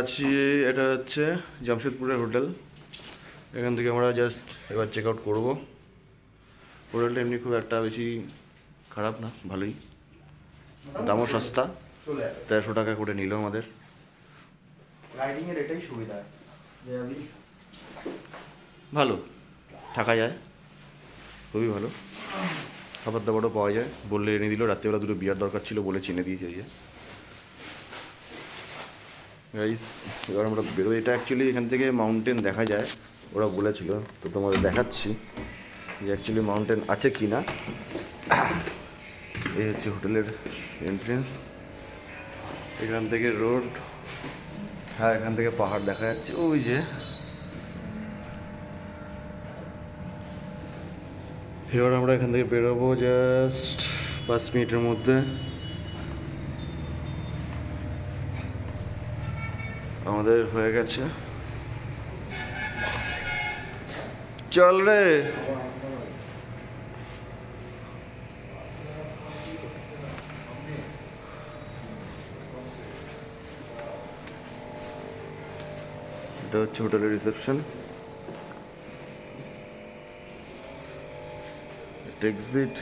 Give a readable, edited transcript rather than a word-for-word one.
আছি, এটা হচ্ছে জামশেদপুরের হোটেল। এখান থেকে আমরা জাস্ট এবার চেক আউট করবো। হোটেলটা এমনি খুব একটা বেশি খারাপ না, ভালোই, দামও সস্তা। 1300 টাকা করে নিল আমাদের। রাইডিংয়ের এটাই সুবিধা যে আমি ভালো থাকা যায়, খুবই ভালো। খাবার দাবারও পাওয়া যায়, বললে এনে দিল। রাত্রেবেলা দুটো বিয়ার দরকার ছিল বলে চিনে দিয়েছে। এই যে গাইস, এবার আমরা বেরোই। এটা অ্যাকচুয়ালি এখান থেকে মাউন্টেন দেখা যায়, ওরা বলেছিল। তো তোমাদের দেখাচ্ছি যে অ্যাকচুয়ালি মাউন্টেন আছে কি না। এই হচ্ছে হোটেলের এন্ট্রেন্স, এখান থেকে রোড। হ্যাঁ, এখান থেকে পাহাড় দেখা যাচ্ছে ওই যে। এবার আমরা এখান থেকে বেরোবো জাস্ট 5 মিনিটের মধ্যে। আমাদের হয়ে গেছে, চল রে। এটা হচ্ছে হোটেলের রিসেপশন, এক্সিট।